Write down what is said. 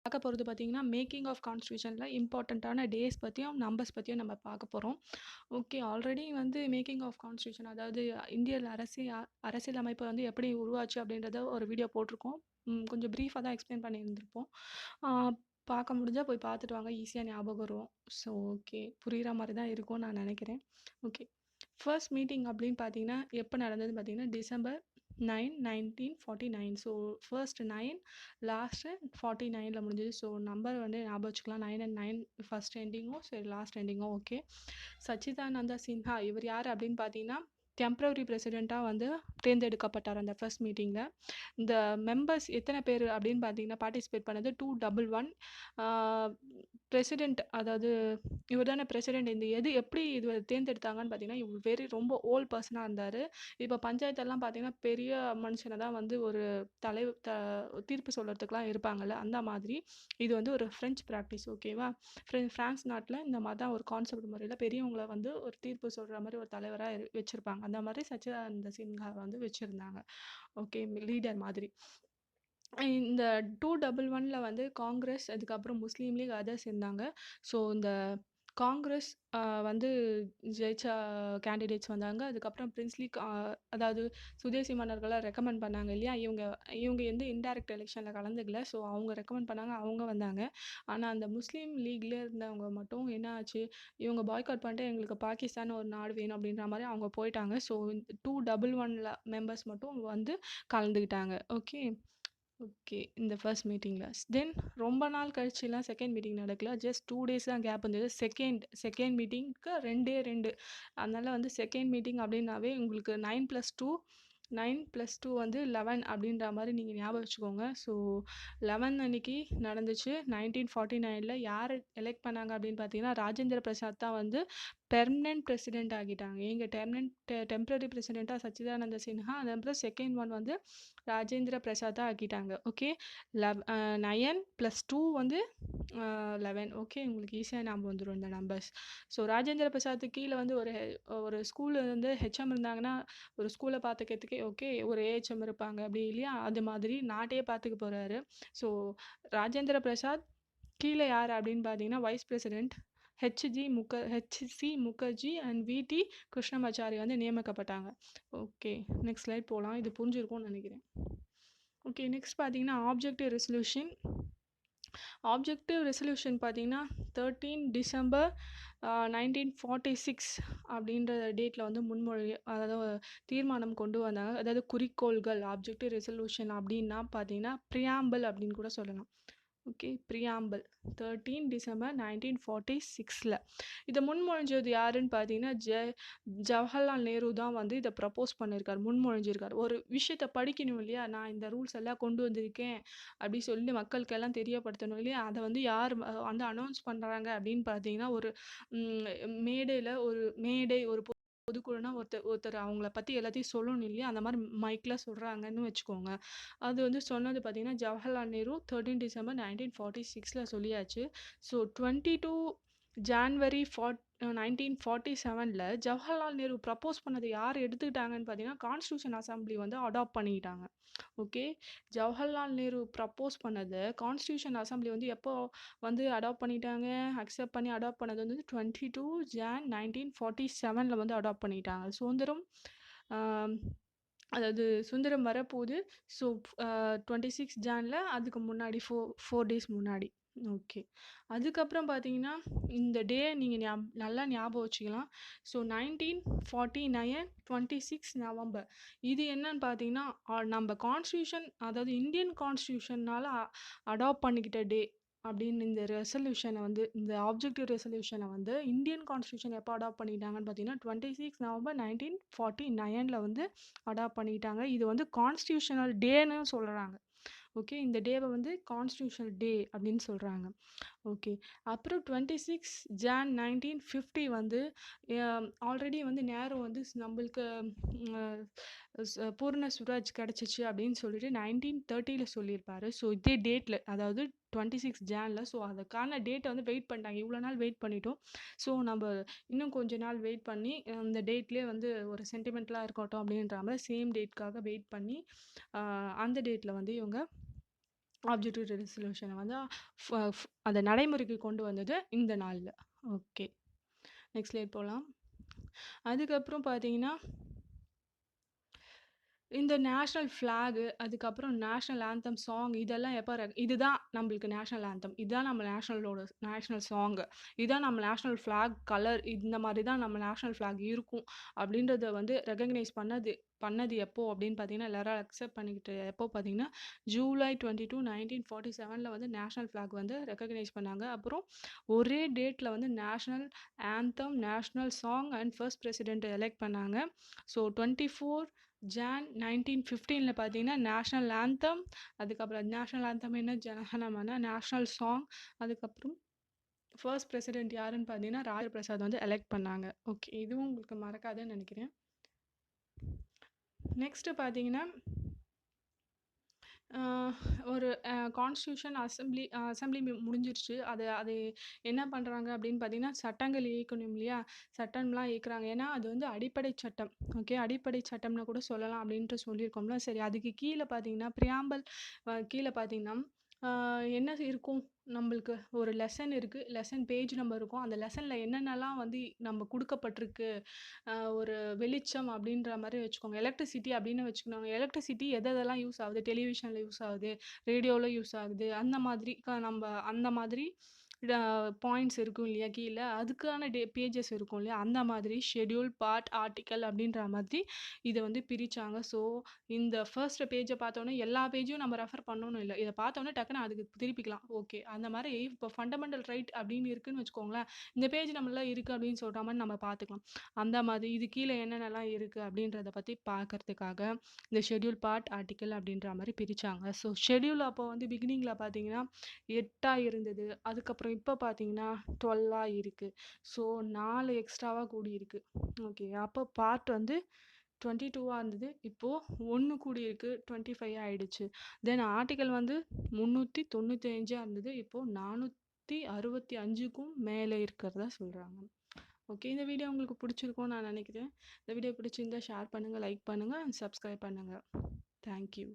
பார்க்க போகிறது பார்த்தீங்கன்னா மேக்கிங் ஆஃப் கான்ஸ்டியூஷனில் இம்பார்ட்டண்ட்டான டேஸ் பற்றியும் நம்பர்ஸ் பற்றியும் நம்ம பார்க்க போகிறோம். ஓகே, ஆல்ரெடி வந்து மேக்கிங் ஆஃப் கான்ஸ்டியூஷன், அதாவது இந்தியன் அரசியலமைப்பு வந்து எப்படி உருவாச்சு அப்படின்றத ஒரு வீடியோ போட்டிருக்கோம். கொஞ்சம் ப்ரீஃபாக தான் எக்ஸ்பிளைன் பண்ணியிருந்திருப்போம். பார்க்க முடிஞ்சால் போய் பார்த்துட்டு வாங்க, ஈஸியாக ஞாபகம் வரும். ஸோ ஓகே, புரிகிற மாதிரி தான் இருக்கும்னு நான் நினைக்கிறேன். ஓகே, ஃபர்ஸ்ட் மீட்டிங் அப்படின்னு பார்த்தீங்கன்னா எப்போ நடந்ததுன்னு பார்த்தீங்கன்னா December 9, 1949. ஸோ ஃபர்ஸ்ட் 9, லாஸ்ட்டு 49ல் முடிஞ்சது. ஸோ நம்பர் வந்து ஞாபகம் வச்சுக்கலாம். 9 and 9 ஃபர்ஸ்ட் எண்டிங்கும் சரி லாஸ்ட் எண்டிங்கும் ஓகே. சச்சிதானந்தா சின்ஹா இவர் யார் அப்படின்னு பார்த்தீங்கன்னா டெம்பரரி பிரசிடெண்ட்டாக வந்து தேர்ந்தெடுக்கப்பட்டார் அந்த ஃபர்ஸ்ட் மீட்டிங்கில். இந்த மெம்பர்ஸ் எத்தனை பேர் அப்படின்னு பார்த்தீங்கன்னா பார்ட்டிசிபேட் பண்ணது 211. பிரசிடெண்ட், அதாவது இவர் தானே பிரசிடெண்ட். இந்த எப்படி இது தேர்ந்தெடுத்தாங்கன்னு பார்த்தீங்கன்னா இவர் ரொம்ப ஓல்ட் பர்சனாக இருந்தார். இப்போ பஞ்சாயத்தெல்லாம் பார்த்தீங்கன்னா பெரிய மனுஷனை தான் வந்து ஒரு தீர்ப்பு சொல்கிறதுக்குலாம் இருப்பாங்கள்ல, அந்த மாதிரி இது வந்து ஒரு ஃப்ரெஞ்ச் ப்ராக்டிஸ். ஓகேவா, ஃப்ரான்ஸ் நாட்டில் இந்த மாதிரி தான் ஒரு கான்செப்ட் முறையில் பெரியவங்களை வந்து ஒரு தீர்ப்பு சொல்கிற மாதிரி ஒரு தலைவராக வச்சுருப்பாங்க. அந்த மாதிரி சச்சிதானந்த சின்ஹா வந்து வச்சுருந்தாங்க. ஓகே, லீடர் மாதிரி. இந்த 211ல் வந்து காங்கிரஸ், அதுக்கப்புறம் முஸ்லீம் லீக், அதர்ஸ் இருந்தாங்க. ஸோ இந்த காங்கிரஸ் வந்து ஜெயிச்ச கேண்டிடேட்ஸ் வந்தாங்க. அதுக்கப்புறம் பிரின்ஸ்லி அதாவது சுதேசி மன்னர்களாக ரெக்கமெண்ட் பண்ணாங்க இல்லையா, இவங்க எந்த இன்டைரக்ட் எலெக்ஷனில் கலந்துக்கல. ஸோ அவங்க ரெக்கமெண்ட் பண்ணாங்க, அவங்க வந்தாங்க. ஆனால் அந்த முஸ்லீம் லீக்ல இருந்தவங்க மட்டும் என்ன ஆச்சு, இவங்க பாய்காட் பண்ணிட்டு எங்களுக்கு பாகிஸ்தான் ஒரு நாடு வேணும் அப்படின்ற மாதிரி அவங்க போயிட்டாங்க. ஸோ 211 மெம்பர்ஸ் மட்டும் வந்து கலந்துக்கிட்டாங்க. ஓகே ஓகே, இந்த ஃபர்ஸ்ட் மீட்டிங்கில் தென் ரொம்ப நாள் கழிச்சுலாம் செகண்ட் மீட்டிங் நடக்கல. ஜஸ்ட் 2 days தான் கேப் இருந்தது. செகண்ட் மீட்டிங்க்கு 2 அதனால் வந்து செகண்ட் மீட்டிங் அப்படின்னாவே உங்களுக்கு 9 + 2 வந்து 11 அப்படின்ற மாதிரி நீங்கள் ஞாபகம் வச்சுக்கோங்க. ஸோ 11 அன்னைக்கு நடந்துச்சு. 1949ல் யார் எலெக்ட் பண்ணாங்க அப்படின்னு பார்த்தீங்கன்னா ராஜேந்திர பிரசாத் தான் வந்து பெர்மனன்ட் பிரசிடெண்ட் ஆகிட்டாங்க. டெம்பரரி பிரசிடெண்ட்டாக சச்சிதானந்த சின்ஹா, அதுக்கப்புறம் செகண்ட் ஒன் வந்து ராஜேந்திர பிரசாத் ஆக்கிட்டாங்க. ஓகே, 9 + 2 வந்து 11. ஓகே, உங்களுக்கு ஈஸியாக ஞாபகம் வந்துடும் இந்த நம்பர்ஸ். ஸோ ராஜேந்திர பிரசாத்துக்கு கீழே வந்து ஒரு ஸ்கூலில் வந்து ஹெச்எம் இருந்தாங்கன்னா ஒரு ஸ்கூலை பார்த்துக்கிறதுக்கே ஓகே ஒரு ஏஹெச்எம் இருப்பாங்க அப்படி இல்லையா, அது மாதிரி நாட்டையே பார்த்துக்க போகிறாரு. ஸோ ராஜேந்திர பிரசாத் கீழே யார் அப்படின்னு பார்த்தீங்கன்னா wise president HC Mukherjee and விடி கிருஷ்ணமாச்சாரி வந்து நியமிக்கப்பட்டாங்க. ஓகே, நெக்ஸ்ட் ஸ்லைட் போகலாம். இது புரிஞ்சிருக்கும்னு நினைக்கிறேன். ஓகே, நெக்ஸ்ட் பார்த்தீங்கன்னா ஆப்ஜெக்டிவ் ரெசல்யூஷன் பார்த்தீங்கன்னா 13 December 1946 அப்படின்ற டேட்டில் வந்து அதாவது தீர்மானம் கொண்டு வந்தாங்க. அதாவது குறிக்கோள்கள். ஆப்ஜெக்டிவ் ரெசல்யூஷன் அப்படின்னா பார்த்தீங்கன்னா ப்ரியாம்பிள் அப்படின்னு கூட சொல்லலாம். ஓகே, ப்ரியாம்பிள் 13 December 1946ல் இதை முன்மொழிஞ்சது யாருன்னு பார்த்தீங்கன்னா ஜவஹர்லால் நேரு தான் வந்து இதை ப்ரப்போஸ் பண்ணியிருக்காரு, முன்மொழிஞ்சிருக்காரு. ஒரு விஷயத்தை படிக்கணும் இல்லையா, நான் இந்த ரூல்ஸ் எல்லாம் கொண்டு வந்திருக்கேன் அப்படி சொல்லி மக்களுக்கெல்லாம் தெரியப்படுத்தணும் இல்லையா, அதை வந்து யார் வந்து அனௌன்ஸ் பண்ணுறாங்க அப்படின்னு பார்த்தீங்கன்னா ஒரு மேடை ஒரு பொதுக்குழுனா ஒருத்தர் அவங்கள பற்றி எல்லாத்தையும் சொல்லணும் இல்லையா, அந்த மாதிரி மைக்கில் சொல்கிறாங்கன்னு வச்சுக்கோங்க. அது வந்து சொன்னது பார்த்தீங்கன்னா ஜவஹர்லால் நேரு 13 December 1946ல் சொல்லியாச்சு. ஸோ 22 January 1947ல் ஜவஹர்லால் நேரு ப்ரப்போஸ் பண்ணதை யார் எடுத்துக்கிட்டாங்கன்னு பார்த்தீங்கன்னா கான்ஸ்டியூஷன் அசம்பிளி வந்து அடாப்ட் பண்ணிக்கிட்டாங்க. ஓகே, ஜவஹர்லால் நேரு ப்ரப்போஸ் பண்ணது கான்ஸ்டியூஷன் அசம்பிளி வந்து எப்போ வந்து அடாப்ட் பண்ணிட்டாங்க, அக்செப்ட் பண்ணி அடாப்ட் பண்ணது வந்து 22 Jan 1947ல் வந்து அடாப்ட் பண்ணிட்டாங்க. அதாவது சுதந்திரம் வரப்போகுது. ஸோ 26 Janல அதுக்கு முன்னாடி 4 days முன்னாடி. ஓகே, அதுக்கப்புறம் பார்த்தீங்கன்னா இந்த டே நீங்கள் நல்லா ஞாபகம் வச்சுக்கலாம். ஸோ 1949 26 November இது என்னன்னு பார்த்தீங்கன்னா நம்ம கான்ஸ்டியூஷன், அதாவது இந்தியன் கான்ஸ்டியூஷனால் அடாப்ட் பண்ணிக்கிட்ட டே அப்படின்னு இந்த ரெசல்யூஷனை வந்து இந்த ஆப்ஜெக்டிவ் ரெசல்யூஷனை வந்து இந்தியன் கான்ஸ்டியூஷன் எப்போ அடாப்ட் பண்ணிட்டாங்கன்னு பார்த்தீங்கன்னா 26 November 1949ல் வந்து அடாப்ட் பண்ணிட்டாங்க. இது வந்து கான்ஸ்டியூஷனல் டேன்னு சொல்கிறாங்க. ஓகே, இந்த டேவை வந்து கான்ஸ்டியூஷனல் டே அப்படின்னு சொல்கிறாங்க. ஓகே, அப்புறம் 26 Jan 1950 வந்து ஆல்ரெடி வந்து நேரு வந்து நம்மளுக்கு பூர்ண சுராஜ் கிடச்சிச்சு அப்படின்னு சொல்லிட்டு 1930ல் சொல்லியிருப்பாரு. ஸோ இதே டேட்டில், அதாவது 26 Janல, ஸோ அதுக்கான டேட்டை வந்து வெயிட் பண்ணிட்டாங்க. இவ்வளோ நாள் வெயிட் பண்ணிட்டோம், ஸோ நம்ம இன்னும் கொஞ்ச நாள் வெயிட் பண்ணி அந்த டேட்லேயே வந்து ஒரு சென்டிமெண்ட்லாம் இருக்கட்டும் அப்படின்ற மாதிரி சேம் டேட்காக வெயிட் பண்ணி அந்த டேட்டில் வந்து இவங்க ஆப்ஜெக்டிவ் ரெசல்யூஷனை வந்து அந்த நடைமுறைக்கு கொண்டு வந்தது இந்த நாளில். ஓகே, நெக்ஸ்ட் ஸ்லைட் போகலாம். அதுக்கப்புறம் பார்த்தீங்கன்னா இந்த நேஷ்னல் ஃப்ளாகு, அதுக்கப்புறம் நேஷ்னல் ஆந்தம் சாங் இதெல்லாம் எப்போ இதுதான் நம்மளுக்கு நேஷ்னல் ஆந்தம், இதுதான் நம்ம நேஷ்னல் சாங்கு, இதுதான் நம்ம நேஷ்னல் ஃப்ளாக் கலர், இந்த மாதிரி தான் நம்ம நேஷ்னல் ஃப்ளாக் இருக்கும் அப்படின்றத வந்து ரெகக்னைஸ் பண்ணது எப்போ அப்படின்னு பார்த்தீங்கன்னா, எல்லாரும் அக்செப்ட் பண்ணிக்கிட்டு எப்போ பார்த்தீங்கன்னா ஜூலை 22, 1947 வந்து நேஷ்னல் ஃப்ளாக் வந்து ரெகக்னைஸ் பண்ணாங்க. அப்புறம் ஒரே டேட்டில் வந்து national anthem, national song and first president elect பண்ணாங்க. ஸோ 24 ஜான் 1915 பார்த்தீங்கன்னா நேஷ்னல் ஆந்தம், அதுக்கப்புறம் நேஷ்னல் ஆந்தம் என்ன ஜனகணமன, நேஷ்னல் சாங், அதுக்கப்புறம் ஃபர்ஸ்ட் பிரசிடென்ட் யாருன்னு பார்த்தீங்கன்னா ராஜேந்திர பிரசாத் வந்து எலெக்ட் பண்ணாங்க. ஓகே, இதுவும் உங்களுக்கு மறக்காதுன்னு நினைக்கிறேன். நெக்ஸ்ட்டு பார்த்தீங்கன்னா ஒரு கான்ஸ்டியூஷன் அசெம்பிளி முடிஞ்சிருச்சு. அது என்ன பண்ணுறாங்க அப்படின்னு பார்த்தீங்கன்னா, சட்டங்கள் இயக்கணும் இல்லையா, சட்டம்லாம் இயக்குறாங்க. ஏன்னா அது வந்து அடிப்படை சட்டம். ஓகே, அடிப்படை சட்டம்னு கூட சொல்லலாம் அப்படின்ட்டு சொல்லியிருக்கோம்ல. சரி, அதுக்கு கீழே பார்த்தீங்கன்னா பிரியாம்பல் கீழே பார்த்தீங்கன்னா என்ன இருக்கும், நம்மளுக்கு ஒரு லெசன் இருக்குது, லெசன் பேஜ் நம்பர் இருக்கும். அந்த லெசனில் என்னென்னலாம் வந்து நம்ம கொடுக்கப்பட்டிருக்கு, ஒரு வெளிச்சம் அப்படின்ற மாதிரி வச்சுக்கோங்க. எலக்ட்ரிசிட்டி அப்படின்னு வச்சுக்கோங்க. எலக்ட்ரிசிட்டி எதெல்லாம் யூஸ் ஆகுது, டெலிவிஷனில் யூஸ் ஆகுது, ரேடியோவில் யூஸ் ஆகுது, அந்த மாதிரி நம்ம அந்த மாதிரி பாயிண்ட்ஸ் இருக்கும் இல்லையா கீழே, அதுக்கான பேஜஸ் இருக்கும் இல்லையா, அந்த மாதிரி ஷெட்யூல், பார்ட், ஆர்டிக்கல் அப்படின்ற மாதிரி இதை வந்து பிரித்தாங்க. ஸோ இந்த ஃபர்ஸ்ட் பேஜை பார்த்தோன்னே எல்லா பேஜையும் நம்ம ரெஃபர் பண்ணணும் இல்லை, இதை பார்த்தோன்னே டக்குன்னு அதுக்கு திருப்பிக்கலாம். ஓகே, அந்த மாதிரி இப்போ ஃபண்டமெண்டல் ரைட் அப்படின்னு இருக்குன்னு வச்சுக்கோங்களேன், இந்த பேஜ் நம்மளாம் இருக்குது அப்படின்னு சொல்கிற மாதிரி நம்ம பார்த்துக்கலாம். அந்த மாதிரி இது கீழே என்னென்னலாம் இருக்குது அப்படின்றத பற்றி பார்க்கறதுக்காக இந்த ஷெட்யூல், பார்ட், ஆர்டிக்கல் அப்படின்ற மாதிரி பிரித்தாங்க. ஸோ ஷெட்யூல் அப்போ வந்து பிகினிங்கில் பார்த்தீங்கன்னா 8 இருந்தது, அதுக்கப்புறம் இப்போ பார்த்தீங்கன்னா 12 இருக்குது. ஸோ 4 எக்ஸ்ட்ராவாக கூடி இருக்குது. ஓகே, அப்போ பார்ட் வந்து 22 இருந்தது, இப்போது 1 கூடி இருக்குது, 25 ஆகிடுச்சு. தென் ஆர்டிக்கல் வந்து 395 இருந்தது, இப்போது 465க்கும் மேலே இருக்கிறதா சொல்கிறாங்க. ஓகே, இந்த வீடியோ உங்களுக்கு பிடிச்சிருக்கும்னு நான் நினைக்கிறேன். இந்த வீடியோ பிடிச்சிருந்தா ஷேர் பண்ணுங்கள், லைக் பண்ணுங்கள் அண்ட் சப்ஸ்கிரைப் பண்ணுங்கள். தேங்க்யூ.